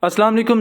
अस्सलाम वालेकुम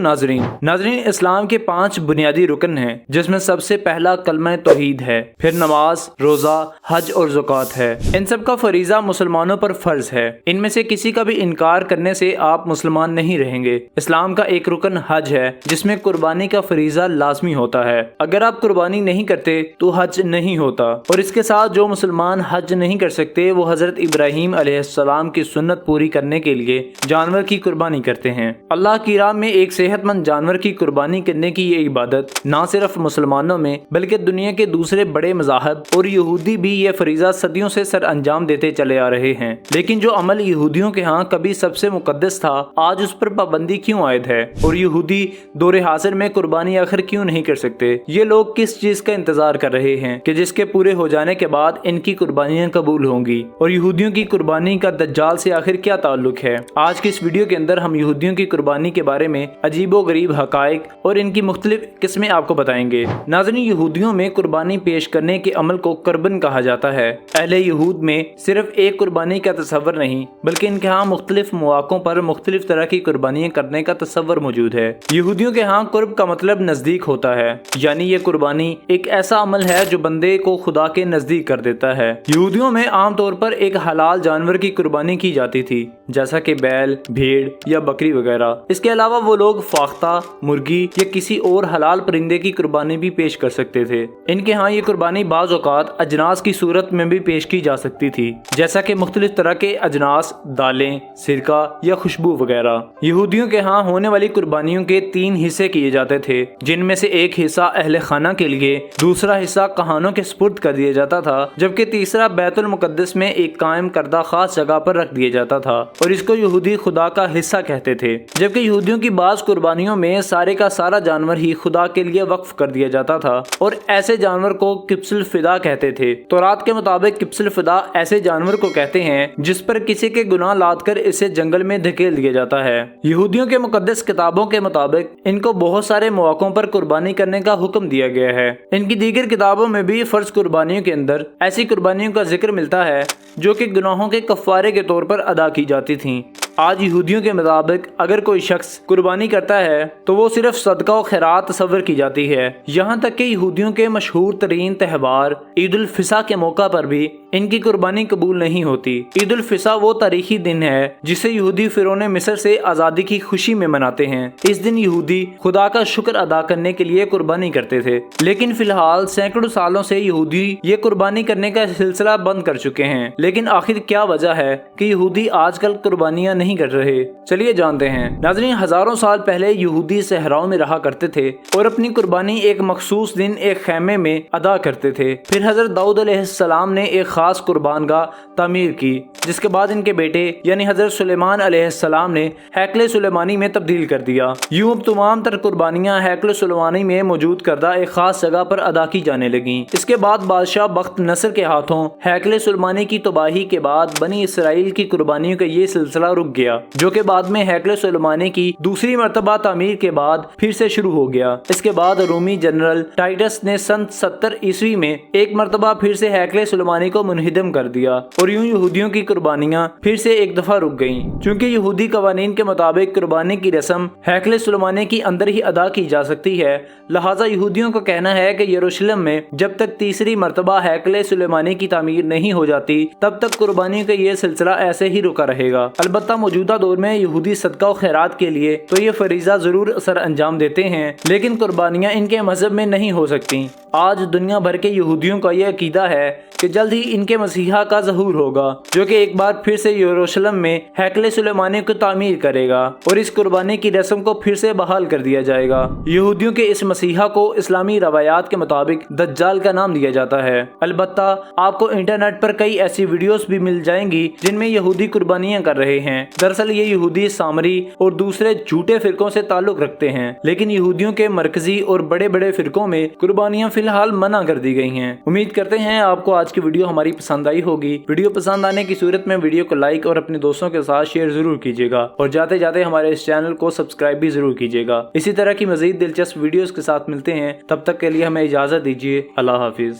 नाजरीन इस्लाम के 5 बुनियादी रुकन हैं, जिसमें सबसे पहला कलमा तौहीद है, फिर नमाज, रोज़ा, हज और ज़कात है। इन सब का फरीज़ा मुसलमानों पर फ़र्ज है। इनमें से किसी का भी इनकार करने से आप मुसलमान नहीं रहेंगे। इस्लाम का एक रुकन हज है, जिसमें कुर्बानी का फरीज़ा लाजमी होता है। अगर आप कुर्बानी नहीं करते तो हज नहीं होता। और इसके साथ जो मुसलमान हज नहीं कर सकते वो हज़रत इब्राहीम अलैहिस्सलाम की सुन्नत पूरी करने के लिए जानवर की कुर्बानी करते हैं। अल्लाह की में एक सेहतमंद जानवर की कुर्बानी करने की ये इबादत ना सिर्फ मुसलमानों में बल्कि दुनिया के दूसरे बड़े मज़ाहब और यहूदी भी ये फरीज़ा सदियों से सर अंजाम देते चले आ रहे हैं। लेकिन जो अमल यहूदियों के यहाँ कभी सबसे मुकद्दस था, आज उस पर पाबंदी क्यों आयद है? और यहूदी दौरे हासिर में कुर्बानी आखिर क्यों नहीं कर सकते? ये लोग किस चीज का इंतजार कर रहे हैं कि जिसके पूरे हो जाने के बाद इनकी कुर्बानियाँ कबूल होंगी? और यहूदियों की कुर्बानी का दज्जाल से आखिर क्या ताल्लुक है? आज की इस वीडियो के अंदर हम यहूदियों की कुर्बानी के बारे में अजीबो गरीब हकाइक और इनकी मुख्तलिफ किस्में आपको बताएंगे। नाज़रीन, यहूदियों में कुर्बानी पेश करने के अमल को कुर्बन कहा जाता है। अहले यहूद में सिर्फ एक कुर्बानी का तस्वर नहीं बल्कि इनके यहाँ मुख्तलिफ मौक़ों पर मुख्तलिफ तरह की कुर्बानियाँ करने का तस्वर मौजूद है। यहूदियों के यहाँ कुर्ब का मतलब नज़दीक होता है, यानी ये कुर्बानी एक ऐसा अमल है जो बंदे को खुदा के नज़दीक कर देता है। यहूदियों में आमतौर पर एक हलाल जानवर की कुर्बानी की जाती थी, जैसा कि बैल, भेड़ या बकरी वगैरह। इसके अलावा वो लोग फाख्ता, मुर्गी या किसी और हलाल परिंदे की कुर्बानी भी पेश कर सकते थे। इनके यहाँ ये कुर्बानी बाज़ औक़ात अजनास की सूरत में भी पेश की जा सकती थी, जैसा कि मुख्तलिफ तरह के अजनास, दालें, सिरका या खुशबू वगैरह। यहूदियों के यहाँ होने वाली कुर्बानियों के 3 हिस्से किए जाते थे, जिनमें से एक हिस्सा अहले खाना के लिए, दूसरा हिस्सा कहानों के सुपुर्द कर दिया जाता था, जबकि तीसरा बैतुल मुक़द्दस में एक कायम करदा खास जगह पर रख दिया जाता था और इसको यहूदी खुदा का हिस्सा कहते थे। जबकि यहूदियों की बाज़ कुर्बानियों में सारे का सारा जानवर ही खुदा के लिए वक्फ कर दिया जाता था और ऐसे जानवर को किब्सुल फिदा कहते थे। तौरात के मुताबिक किब्सुल फिदा ऐसे जानवर को कहते हैं जिस पर किसी के गुनाह लाद कर इसे जंगल में धकेल दिया जाता है। यहूदियों के मुकद्दस किताबों के मुताबिक इनको बहुत सारे मौकों पर कुर्बानी करने का हुक्म दिया गया है। इनकी दीगर किताबों में भी फर्ज कुर्बानियों के अंदर ऐसी कुर्बानियों का जिक्र मिलता है जो कि गुनाहों के कफ़ारे के तौर पर अदा की जाती थीं। आज यहूदियों के मुताबिक अगर कोई शख्स कुर्बानी करता है तो वो सिर्फ सदका और खैरात तस्वर की जाती है। यहाँ तक कि यहूदियों के मशहूर तरीन त्यौहार ईद उल फिसा के मौका पर भी इनकी कुर्बानी कबूल नहीं होती। ईद उल फिसा वो तारीखी दिन है जिसे यहूदी फिरौन मिस्र से आज़ादी की खुशी में मनाते हैं। इस दिन यहूदी खुदा का शुक्र अदा करने के लिए कुर्बानी करते थे, लेकिन फिलहाल सैकड़ों सालों से यहूदी ये कुर्बानी करने का सिलसिला बंद कर चुके हैं। लेकिन आखिर क्या वजह है कि यहूदी आजकल कुर्बानियाँ नहीं कर रहे? चलिए जानते हैं। नाज़रीन, हजारों साल पहले यहूदी सहराओं में रहा करते थे और अपनी कुर्बानी एक मखसूस दिन एक खैमे में अदा करते थे। फिर हजरत दाऊद अलैहिस्सलाम ने एक खास कुर्बानगाह तामीर की, जिसके बाद इनके बेटे यानी हजरत सुलेमान अलैहिस्सलाम ने हैकले सुलेमानी में तब्दील कर दिया। यूं अब तमाम तर कुर्बानियाँ हैकले सुलेमानी में मौजूद करदा एक खास जगह पर अदा की जाने लगी। इसके बाद बादशाह बख्त नसर के हाथों हैकले सुलेमानी की तबाही के बाद बनी इसराइल की कुर्बानियों का ये सिलसिला रुक गया, जो कि बाद में हैकले सुलेमानी की दूसरी मरतबा तामीर के बाद फिर से शुरू हो गया। इसके बाद रोमी जनरल टाइटस ने सन 70 ईस्वी में एक मरतबा फिर से हैकले सुलेमानी को मुनहिदम कर दिया और यूं यहूदियों की कुर्बानियां फिर से एक दफा रुक गईं। चूंकि यहूदी कवानीन के मुताबिक कुर्बानी की रस्म हैकले सुलेमानी के अंदर ही अदा की जा सकती है, लिहाजा यहूदियों का कहना है कि यरूशलेम में जब तक तीसरी मरतबा हैकले सुलेमानी की तामीर नहीं हो जाती तब तक कुर्बानी का ये सिलसिला ऐसे ही रुका रहेगा। अलबत्ता मौजूदा दौर में यहूदी सदका और खैरात के लिए तो ये फरीजा जरूर सर अंजाम देते हैं, लेकिन कुर्बानियाँ इनके मजहब में नहीं हो सकती। आज दुनिया भर के यहूदियों का यह अकीदा है कि जल्द ही इनके मसीहा का ज़हूर होगा, जो कि एक बार फिर से यरूशलेम में हैकले सुलेमानी को तामीर करेगा और इस कुर्बानी की रस्म को फिर से बहाल कर दिया जाएगा। यहूदियों के इस मसीहा को इस्लामी रवायात के मुताबिक दज्जाल का नाम दिया जाता है। अलबत्ता आपको इंटरनेट पर कई ऐसी वीडियोस भी मिल जाएंगी जिनमें यहूदी कुर्बानियाँ कर रहे हैं। दरअसल ये यहूदी सामरी और दूसरे झूठे फिरकों से ताल्लुक रखते हैं, लेकिन यहूदियों के मरकजी और बड़े बड़े फिरकों में कुर्बानियाँ फिलहाल मना कर दी गई हैं। उम्मीद करते हैं आपको आज की वीडियो हमारी पसंद आई होगी। वीडियो पसंद आने की सूरत में वीडियो को लाइक और अपने दोस्तों के साथ शेयर जरूर कीजिएगा और जाते जाते हमारे इस चैनल को सब्सक्राइब भी जरूर कीजिएगा। इसी तरह की मजीद दिलचस्प वीडियोस के साथ मिलते हैं, तब तक के लिए हमें इजाजत दीजिए। अल्लाह हाफिज।